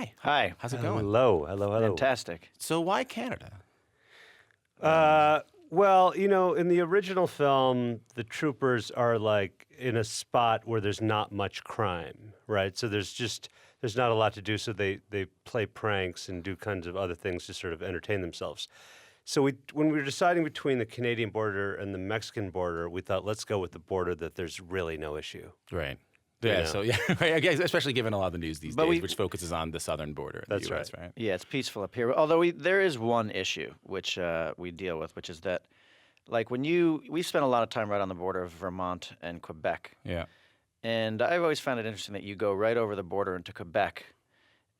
Hi. Hi. How's it going? Hello. Fantastic. So why Canada? Well, in the original film, the troopers are like in a spot where there's not much crime, right? So there's not a lot to do. So they play pranks and do kinds of other things to sort of entertain themselves. So when we were deciding between the Canadian border and the Mexican border, we thought, let's go with the border that there's really no issue. Right. Yeah, so right, I guess, especially given a lot of the news these days, we- which focuses on the southern border of That's the U.S., right? Yeah, it's peaceful up here. Although there is one issue which we deal with, which is that, like we spent a lot of time right on the border of Vermont and Quebec. Yeah. And I've always found it interesting that you go right over the border into Quebec.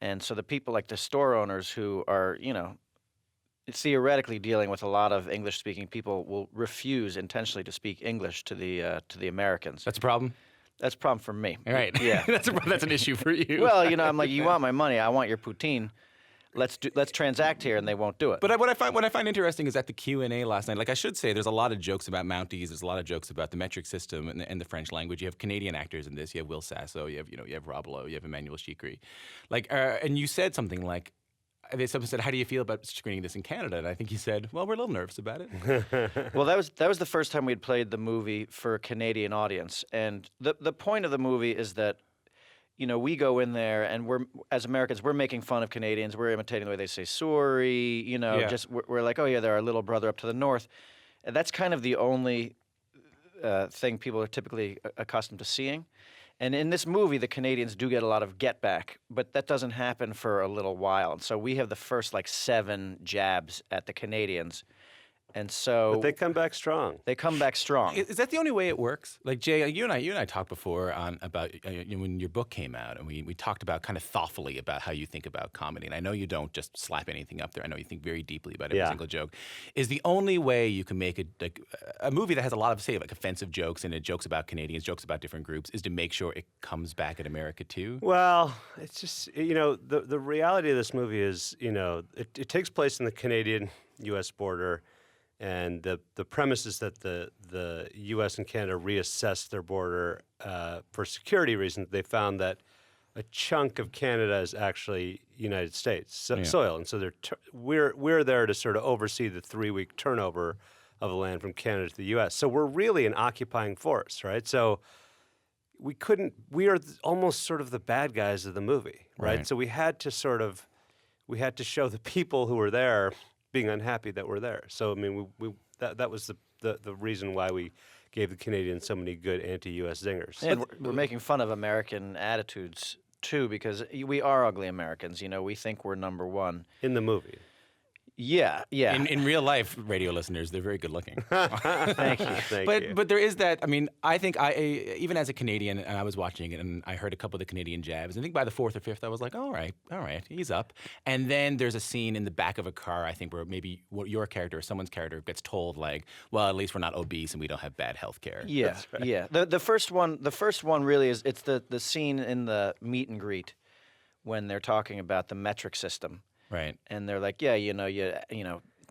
And so the people like the store owners who are, theoretically dealing with a lot of English-speaking people will refuse intentionally to speak English to the Americans. That's a problem? That's a problem for me. All right. Yeah. that's an issue for you. Well, I'm like, you want my money, I want your poutine. Let's transact here, and they won't do it. But what I find interesting is at the Q&A last night, like I should say, there's a lot of jokes about Mounties. There's a lot of jokes about the metric system and the French language. You have Canadian actors in this. You have Will Sasso. You have Rob Lowe. You have Emmanuel Chikri. And you said something like, someone said, "How do you feel about screening this in Canada?" And I think you said, "Well, we're a little nervous about it." Well, that was the first time we'd played the movie for a Canadian audience, and the point of the movie is that, we go in there and as Americans, we're making fun of Canadians. We're imitating the way they say sorry. Just we're like, oh yeah, they're our little brother up to the north. And that's kind of the only thing people are typically accustomed to seeing. And in this movie, the Canadians do get a lot of get back, but that doesn't happen for a little while. And so we have the first 7 jabs at the Canadians. And so But they come back strong. They come back strong. Is that the only way it works? Like Jay, you and I talked before about when your book came out, and we talked about kind of thoughtfully about how you think about comedy. And I know you don't just slap anything up there. I know you think very deeply about every single joke. Is the only way you can make a movie that has a lot of, say, offensive jokes and it jokes about Canadians, jokes about different groups, is to make sure it comes back at America too? Well, it's just the reality of this movie is it takes place in the Canadian-U.S. border. And the premise is that the U.S. and Canada reassessed their border for security reasons. They found that a chunk of Canada is actually United States soil, and so we're there to sort of oversee the 3-week turnover of the land from Canada to the U.S. So we're really an occupying force, right? So we are almost sort of the bad guys of the movie, right? So we had to show the people who were there being unhappy that we're there. So I mean, that was the reason why we gave the Canadians so many good anti-U.S. zingers. And we're making fun of American attitudes too, because we are ugly Americans. We think we're number one In the movie. Yeah. In real life, radio listeners, they're very good looking. Thank you. Thank you. But there is that. I mean, I think even as a Canadian, and I was watching it, and I heard a couple of the Canadian jabs. I think by the 4th or 5th, I was like, all right, he's up. And then there's a scene in the back of a car, I think, where maybe your character or someone's character gets told, like, well, at least we're not obese and we don't have bad health care. Yeah, right. Yeah. The first one really is it's the scene in the meet and greet when they're talking about the metric system. Right. And they're like, yeah,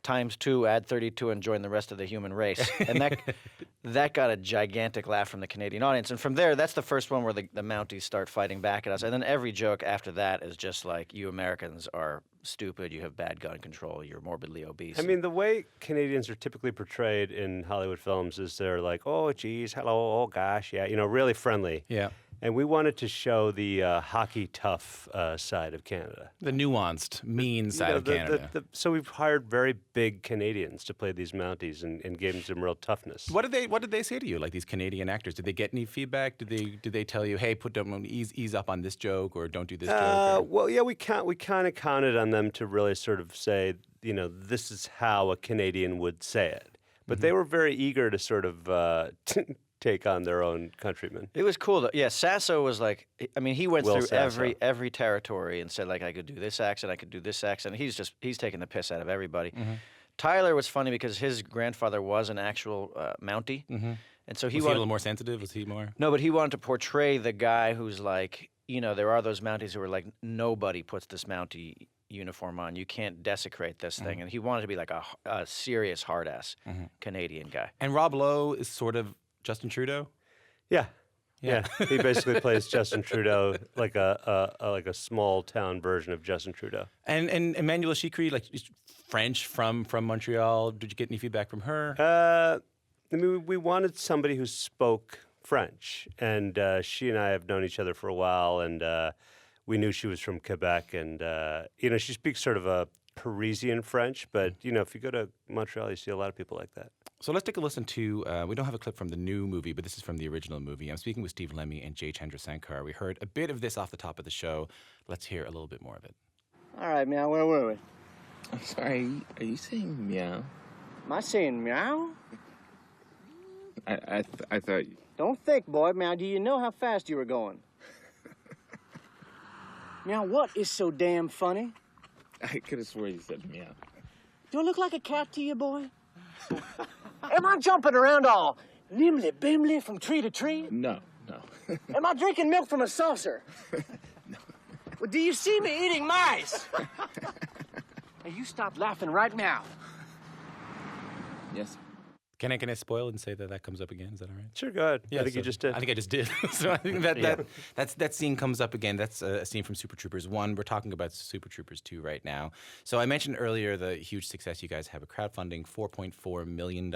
times 2, add 32, and join the rest of the human race. And that got a gigantic laugh from the Canadian audience. And from there, that's the first one where the Mounties start fighting back at us. And then every joke after that is just like, you Americans are stupid, you have bad gun control, you're morbidly obese. I mean, the way Canadians are typically portrayed in Hollywood films is they're like, oh, geez, hello, oh, gosh, yeah, really friendly. Yeah. And we wanted to show the hockey tough side of Canada. The nuanced, mean side of Canada. So we've hired very big Canadians to play these Mounties and gave them some real toughness. What did they say to you, like these Canadian actors? Did they get any feedback? Did they tell you, hey, ease up on this joke, or don't do this joke? Well, yeah, we kind of counted on them to really sort of say, this is how a Canadian would say it. But they were very eager to sort of take on their own countrymen. It was cool. Yeah, Sasso was like, I mean, he went Will through Sasso. every territory and said, like, I could do this accent, I could do this accent. He's taking the piss out of everybody. Mm-hmm. Tyler was funny because his grandfather was an actual Mountie. Mm-hmm. And so was he a little more sensitive? Was he more? No, but he wanted to portray the guy who's like, there are those Mounties who are like, nobody puts this Mountie uniform on. You can't desecrate this thing. And he wanted to be like a serious hard-ass Canadian guy. And Rob Lowe is sort of Justin Trudeau? Yeah. Yeah, he basically plays Justin Trudeau, like a small town version of Justin Trudeau. And Emmanuelle Chikri, like is French from Montreal. Did you get any feedback from her? I mean, we wanted somebody who spoke French, and she and I have known each other for a while, and we knew she was from Quebec, and she speaks sort of a Parisian French, but if you go to Montreal, you see a lot of people like that. So let's take a listen to, we don't have a clip from the new movie, but this is from the original movie. I'm speaking with Steve Lemme and Jay Chandrasekhar. We heard a bit of this off the top of the show. Let's hear a little bit more of it. All right, meow, where were we? I'm sorry, are you saying meow? Am I saying meow? I thought... Don't think, boy. Meow, do you know how fast you were going? Meow, what is so damn funny? I could have sworn you said meow. Do I look like a cat to you, boy? Am I jumping around all nimbly-bimly from tree to tree? No. Am I drinking milk from a saucer? No. Well, do you see me eating mice? Now, you stop laughing right now. Yes. Can I spoil and say that comes up again? Is that all right? Sure, go ahead. I think you just did. I think I just did. So I think that scene comes up again. That's a scene from Super Troopers 1. We're talking about Super Troopers 2 right now. So I mentioned earlier the huge success you guys have with crowdfunding, $4.4 million,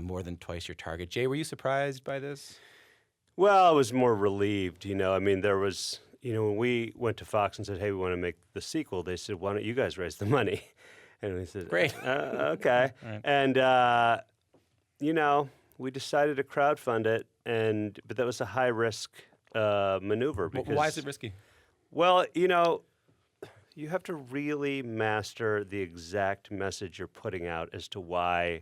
more than twice your target. Jay, were you surprised by this? Well, I was more relieved. I mean, there was, when we went to Fox and said, hey, we want to make the sequel, they said, why don't you guys raise the money? And we said, great. Okay. Right. And, we decided to crowdfund it, but that was a high-risk maneuver. Because, why is it risky? Well, you have to really master the exact message you're putting out as to why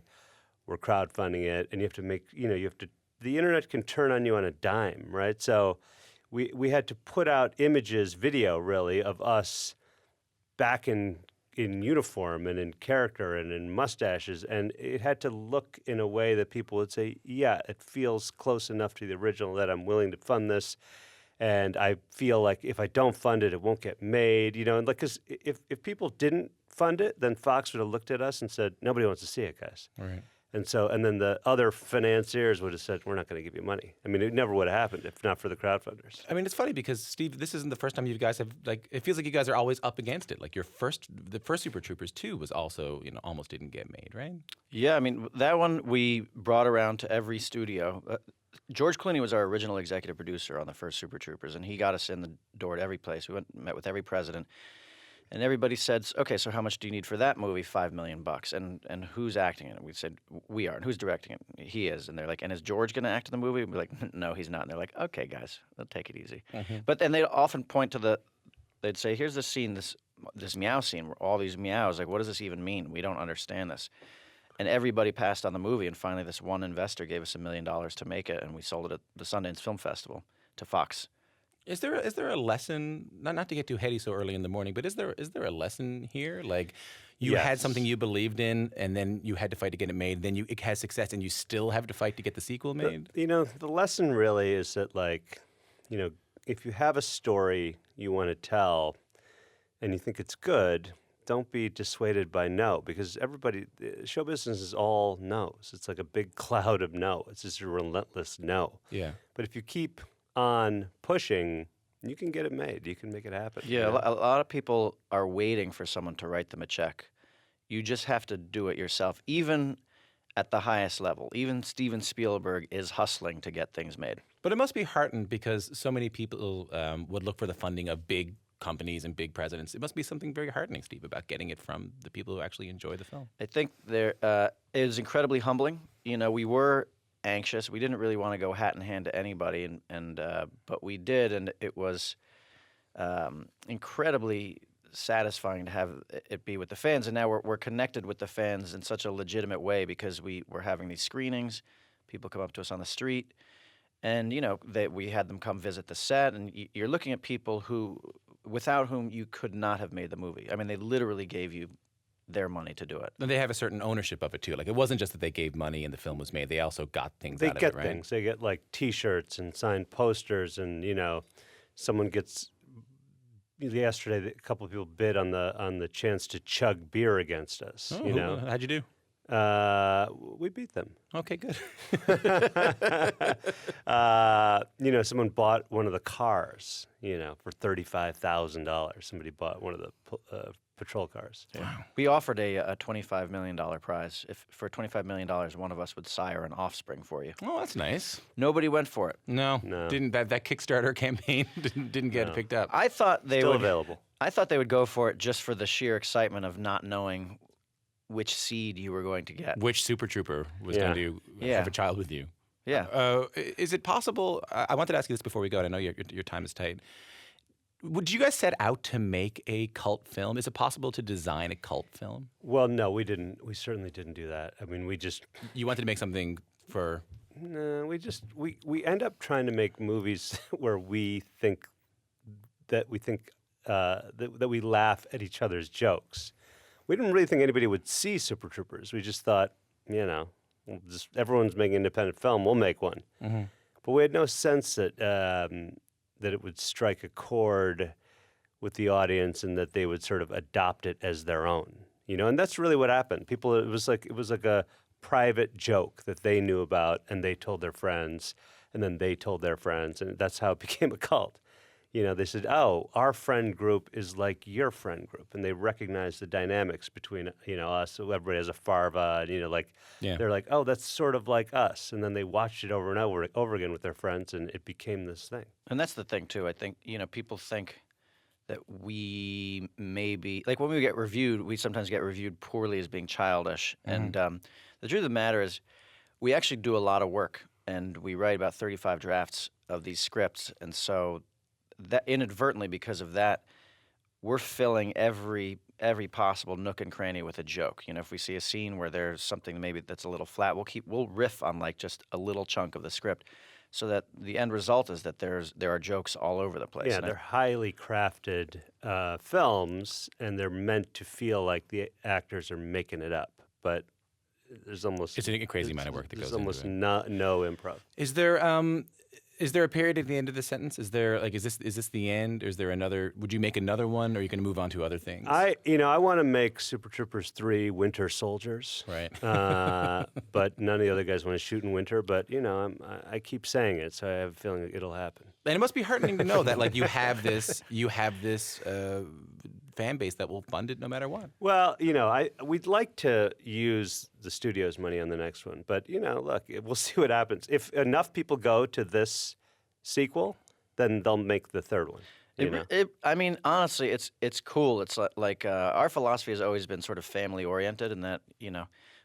we're crowdfunding it, and you have to make, the internet can turn on you on a dime, right? So we had to put out images, video really, of us back in uniform and in character and in mustaches, and it had to look in a way that people would say, yeah, it feels close enough to the original that I'm willing to fund this, and I feel like if I don't fund it, it won't get made, and because if people didn't fund it, then Fox would have looked at us and said, nobody wants to see it, guys. Right. And then the other financiers would have said, we're not going to give you money. I mean, it never would have happened if not for the crowdfunders. I mean, it's funny because, Steve, this isn't the first time you guys have, it feels like you guys are always up against it. Like the first Super Troopers 2 was also, almost didn't get made, right? Yeah, I mean, that one we brought around to every studio. George Clooney was our original executive producer on the first Super Troopers, and he got us in the door at every place. We went and met with every president. And everybody said, okay, so how much do you need for that movie? $5 million. And who's acting in it? We said, we are. And who's directing it? He is. And they're like, and is George going to act in the movie? We're like, no, he's not. And they're like, okay, guys, they'll take it easy. Mm-hmm. But then they'd often point to they'd say, here's the scene, this meow scene, where all these meows, like, what does this even mean? We don't understand this. And everybody passed on the movie. And finally, this one investor gave us $1 million to make it. And we sold it at the Sundance Film Festival to Fox. Is there a lesson, not to get too heady so early in the morning, but is there a lesson here? Like you had something you believed in, and then you had to fight to get it made, then it has success, and you still have to fight to get the sequel made? The lesson really is that, if you have a story you want to tell and you think it's good, don't be dissuaded by no, because show business is all no's. It's like a big cloud of no. It's just a relentless no. Yeah. But if you keep on pushing, you can get it made. You can make it happen. Yeah, a lot of people are waiting for someone to write them a check. You just have to do it yourself, even at the highest level. Even Steven Spielberg is hustling to get things made. But it must be heartened because so many people would look for the funding of big companies and big presidents. It must be something very heartening, Steve, about getting it from the people who actually enjoy the film. I think it is incredibly humbling. We were anxious. We didn't really want to go hat in hand to anybody, but we did, and it was incredibly satisfying to have it be with the fans. And now we're connected with the fans in such a legitimate way because we're having these screenings. People come up to us on the street, and we had them come visit the set, and you're looking at people without whom you could not have made the movie. I mean, they literally gave you their money to do it. And they have a certain ownership of it too. Like it wasn't just that they gave money and the film was made. They also got things out of it, right? They get things. They get like T-shirts and signed posters, and someone gets. Yesterday, a couple of people bid on the chance to chug beer against us. Oh, how'd you do? We beat them. Okay, good. Someone bought one of the cars, for $35,000. Somebody bought one of the patrol cars. We offered a $25 million prize. If for $25 million, one of us would sire an offspring for you. Oh, that's nice. Nobody went for it. No. No. That Kickstarter campaign didn't get picked up. I thought they Still would. available. I thought they would go for it just for the sheer excitement of not knowing which seed you were going to get. Which Super Trooper was going to have a child with you? Yeah. Is it possible? I wanted to ask you this before we go. And I know your time is tight. Would you guys set out to make a cult film? Is it possible to design a cult film? Well, no, we didn't. We certainly didn't do that. I mean, You wanted to make something for... No, we end up trying to make movies where we think that we laugh at each other's jokes. We didn't really think anybody would see Super Troopers. We just thought, everyone's making an independent film, we'll make one. Mm-hmm. But we had no sense that it would strike a chord with the audience and that they would sort of adopt it as their own. And that's really what happened. It was like a private joke that they knew about, and they told their friends, and then they told their friends, and that's how it became a cult. They said, "Oh, our friend group is like your friend group," and they recognized the dynamics between us. So everybody has a farva, and they're like, "Oh, that's sort of like us," and then they watched it over and over again with their friends, and it became this thing. And that's the thing too. I think people think that we maybe like when we get reviewed, we sometimes get reviewed poorly as being childish. And the truth of the matter is, we actually do a lot of work, and we write about 35 drafts of these scripts, and so that inadvertently, because of that, we're filling every possible nook and cranny with a joke. If we see a scene where there's something maybe that's a little flat, we'll riff on like just a little chunk of the script, so that the end result is that there are jokes all over the place. Yeah, And they're highly crafted films, and they're meant to feel like the actors are making it up. But there's almost It's a crazy amount of work that goes into it. There's almost no improv. Is there a period at the end of the sentence? Is this the end? Or is there another? Would you make another one, or are you going to move on to other things? I want to make Super Troopers 3 Winter Soldiers. Right. But none of the other guys want to shoot in winter. But I keep saying it, so I have a feeling it'll happen. And it must be heartening to know that like you have this fan base that will fund it no matter what. Well, we'd like to use the studio's money on the next one, but look, we'll see what happens. If enough people go to this sequel, then they'll make the third one. I mean, honestly, it's cool. It's like our philosophy has always been sort of family oriented, in that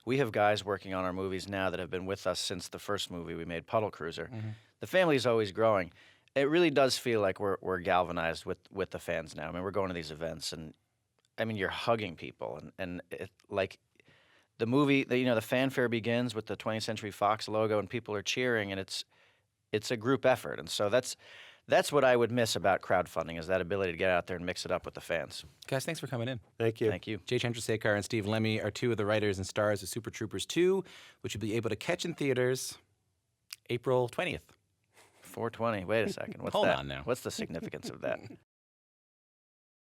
we have guys working on our movies now that have been with us since the first movie we made, Puddle Cruiser. Mm-hmm. The family is always growing. It really does feel like we're galvanized with the fans now. I mean, we're going to these events, and I mean, you're hugging people, and like the movie, the fanfare begins with the 20th Century Fox logo, and people are cheering, and it's a group effort, and so that's what I would miss about crowdfunding, is that ability to get out there and mix it up with the fans. Guys, thanks for coming in. Thank you. Thank you. Jay Chandrasekhar and Steve Lemme are two of the writers and stars of Super Troopers 2, which you'll be able to catch in theaters April 20th. 420. Wait a second. What's Hold that? on now. What's the significance of that?